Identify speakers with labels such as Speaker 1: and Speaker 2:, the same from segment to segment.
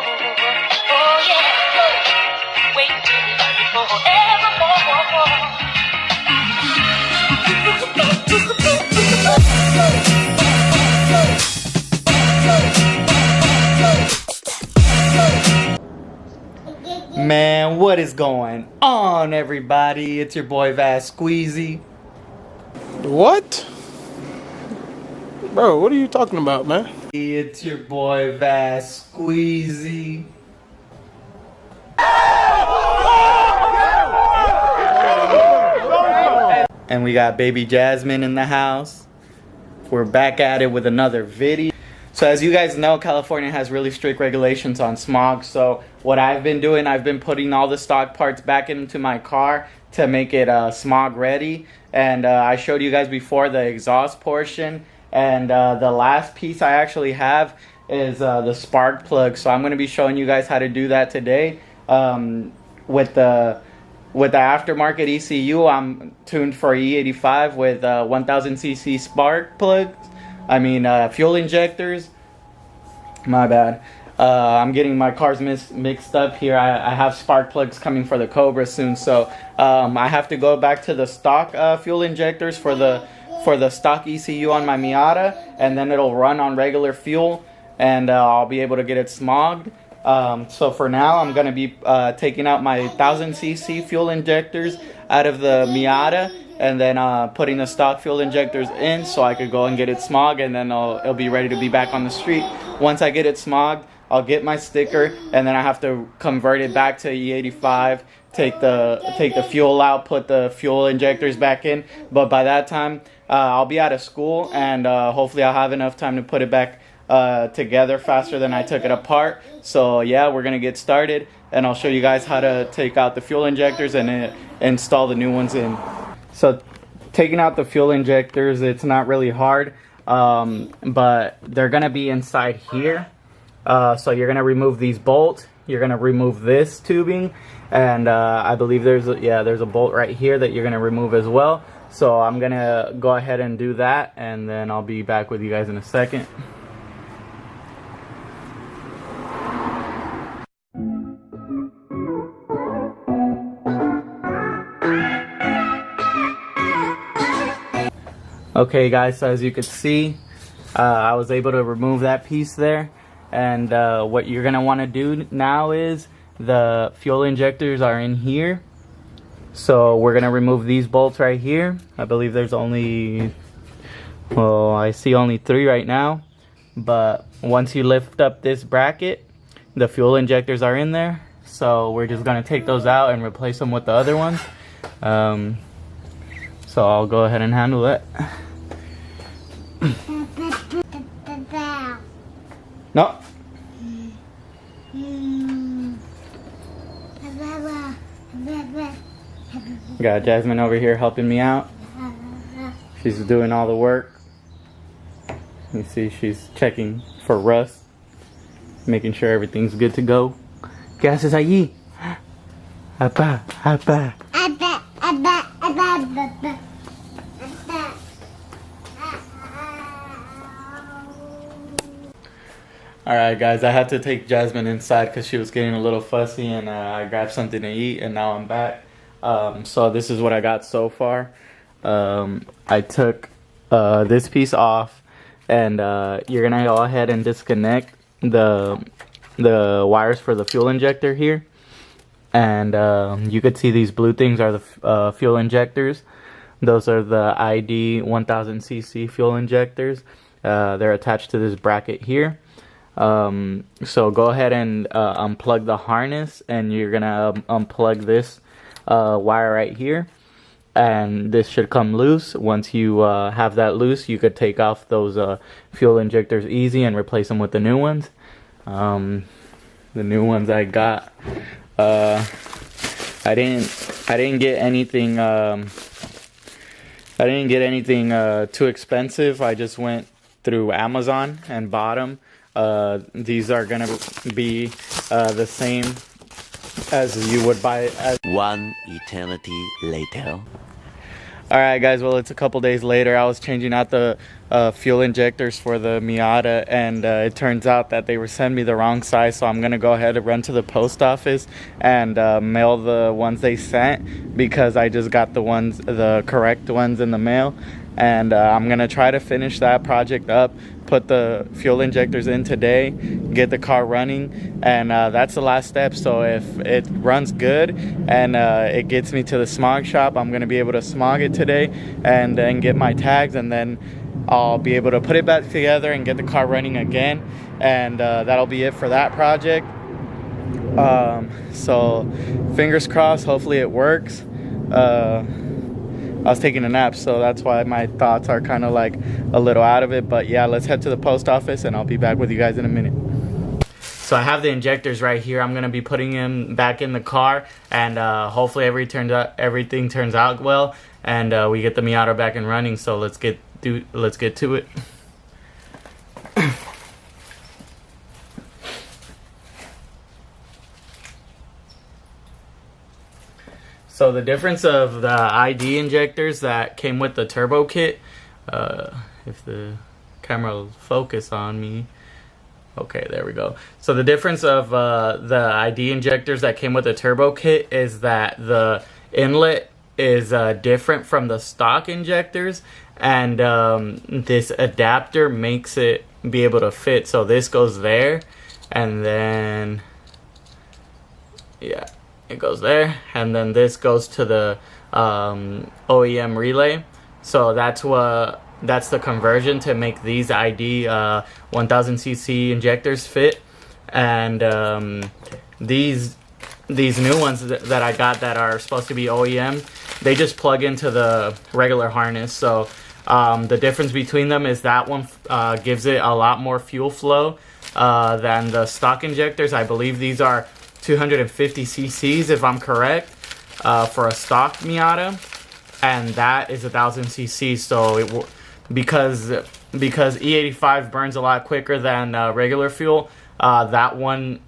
Speaker 1: Oh yeah, wait till you love it forevermore.
Speaker 2: Man, what is going on, everybody? It's your boy Vass Squeezy.
Speaker 3: What? Bro, what are you talking about, man?
Speaker 2: It's your boy Vass Squeezy. And we got baby Jasmine in the house. We're back at it with another video. So as you guys know, California has really strict regulations on smog. So what I've been doing, I've been putting all the stock parts back into my car to make it smog ready. And I showed you guys before the exhaust portion. And the last piece I actually have is the spark plug. So I'm going to be showing you guys how to do that today. With the aftermarket ECU, I'm tuned for E85 with 1000cc spark plugs. I mean fuel injectors. My bad. I'm getting my cars mixed up here. I have spark plugs coming for the Cobra soon, so I have to go back to the stock fuel injectors for the stock ECU on my Miata, and then it'll run on regular fuel, and I'll be able to get it smogged. So for now, I'm going to be taking out my 1000cc fuel injectors out of the Miata, and then putting the stock fuel injectors in so I could go and get it smogged, and then it'll be ready to be back on the street. Once I get it smogged, I'll get my sticker, and then I have to convert it back to E85, take the fuel out, put the fuel injectors back in. But by that time, I'll be out of school, and hopefully I'll have enough time to put it back together faster than I took it apart. So yeah, we're gonna get started, and I'll show you guys how to take out the fuel injectors and install the new ones in. So taking out the fuel injectors, it's not really hard, but they're gonna be inside here. So you're gonna remove these bolts, you're gonna remove this tubing, and I believe there's a bolt right here that you're gonna remove as well. So I'm gonna go ahead and do that, and then I'll be back with you guys in a second. Okay guys, so as you can see, I was able to remove that piece there, and what you're gonna want to do now is the fuel injectors are in here, so we're gonna remove these bolts right here. I believe there's only, well, I see only 3 right now, but once you lift up this bracket, the fuel injectors are in there, so we're just gonna take those out and replace them with the other ones. So I'll go ahead and handle that. No. Got Jasmine over here helping me out. She's doing all the work. You see, she's checking for rust, making sure everything's good to go. ¿Qué haces allí? Apa, apa. Alright guys, I had to take Jasmine inside because she was getting a little fussy, and I grabbed something to eat, and now I'm back. So this is what I got so far. I took this piece off, and you're gonna go ahead and disconnect the wires for the fuel injector here. And you could see these blue things are the fuel injectors. Those are the ID 1000cc fuel injectors. They're attached to this bracket here. So go ahead and unplug the harness, and you're gonna unplug this wire right here, and this should come loose. Once you have that loose, you could take off those fuel injectors easy and replace them with the new ones. The new ones I got, I didn't get anything too expensive. I just went through Amazon and bought them. These are gonna be the same as you would buy. One eternity later. All right, guys. Well, it's a couple days later. I was changing out the fuel injectors for the Miata, and it turns out that they were sending me the wrong size. So I'm gonna go ahead and run to the post office and mail the ones they sent, because I just got the correct ones in the mail. And I'm gonna try to finish that project up, put the fuel injectors in today, get the car running, and that's the last step. So if it runs good and it gets me to the Smog shop, I'm gonna be able to smog it today and then get my tags, and then I'll be able to put it back together and get the car running again, and that'll be it for that project. So fingers crossed, hopefully it works. I was taking a nap, so that's why my thoughts are kind of like a little out of it. But yeah, let's head to the post office and I'll be back with you guys in a minute. So I have the injectors right here. I'm gonna be putting them back in the car, and hopefully everything turns out well, and we get the Miata back and running. So let's get to it. So the difference of the ID injectors that came with the turbo kit, if the camera will focus on me. Okay, there we go. So the difference of the ID injectors that came with the turbo kit is that the inlet is different from the stock injectors, and this adapter makes it be able to fit. So this goes there, and then yeah, it goes there, and then this goes to the OEM relay. So that's the conversion to make these ID 1000cc injectors fit. And these new ones that I got that are supposed to be OEM, they just plug into the regular harness. So the difference between them is that one gives it a lot more fuel flow than the stock injectors. I believe these are 250 cc's if I'm correct, for a stock Miata, and that is 1000 cc. So because E85 burns a lot quicker than regular fuel, that one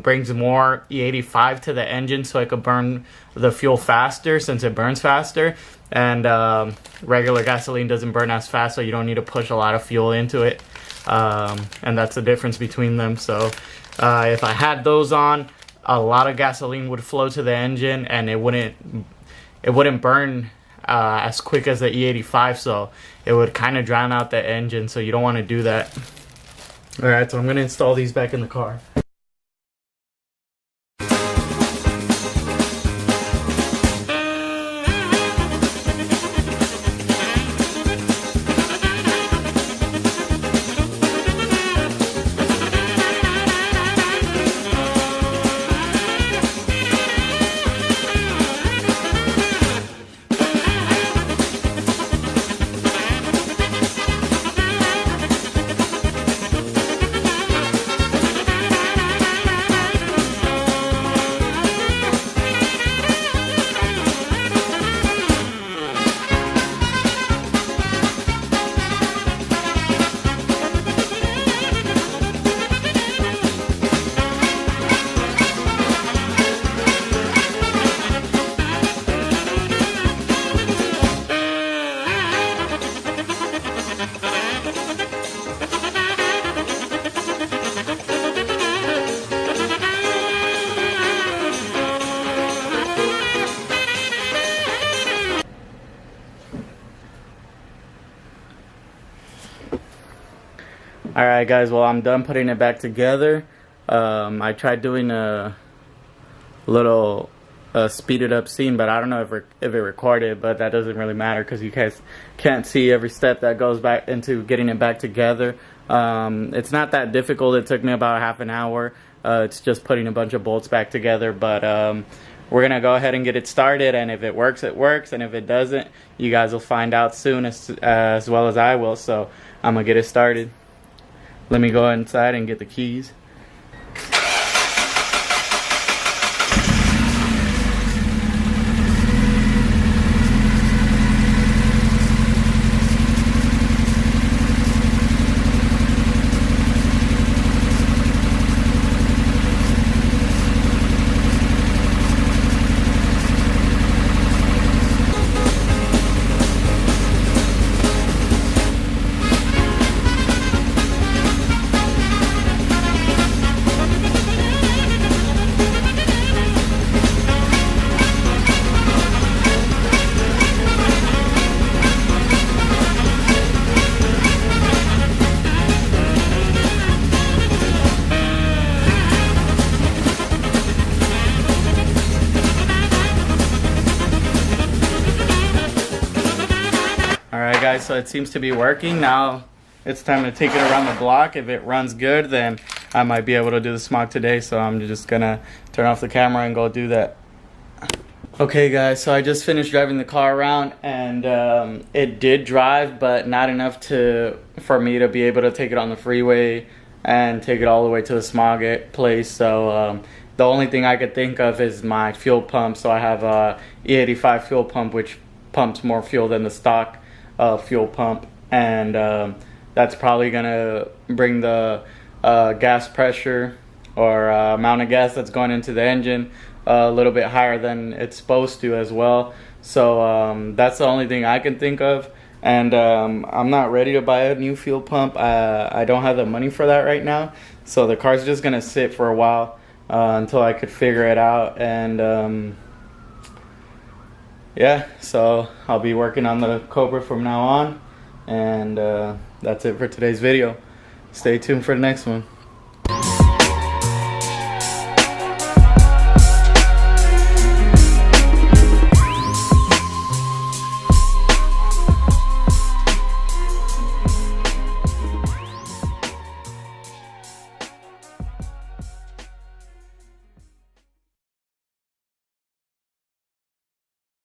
Speaker 2: brings more E85 to the engine, so it could burn the fuel faster since it burns faster, and regular gasoline doesn't burn as fast, so you don't need to push a lot of fuel into it. And that's the difference between them. So if I had those on, a lot of gasoline would flow to the engine, and it wouldn't burn as quick as the E85, so it would kind of drown out the engine, so you don't want to do that. Alright, so I'm going to install these back in the car. Alright guys, well I'm done putting it back together. I tried doing a little speeded up scene, but I don't know if it recorded, but that doesn't really matter because you guys can't see every step that goes back into getting it back together. It's not that difficult. It took me about half an hour. It's just putting a bunch of bolts back together, but we're gonna go ahead and get it started, and if it works, it works, and if it doesn't, you guys will find out soon, as well as I will. So I'm gonna get it started. Let me go inside and get the keys. so it seems to be working. Now it's time to take it around the block. If it runs good, then I might be able to do the smog today, so I'm just gonna turn off the camera and go do that. Okay guys, so I just finished driving the car around, and it did drive, but not enough for me to be able to take it on the freeway and take it all the way to the smog place. So the only thing I could think of is my fuel pump. So I have a E85 fuel pump, which pumps more fuel than the stock fuel pump, and that's probably gonna bring the gas pressure or amount of gas that's going into the engine a little bit higher than it's supposed to as well. So that's the only thing I can think of, and I'm not ready to buy a new fuel pump. I don't have the money for that right now, so the car's just gonna sit for a while until I could figure it out. And yeah, so I'll be working on the Cobra from now on, and that's it for today's video. Stay tuned for the next one.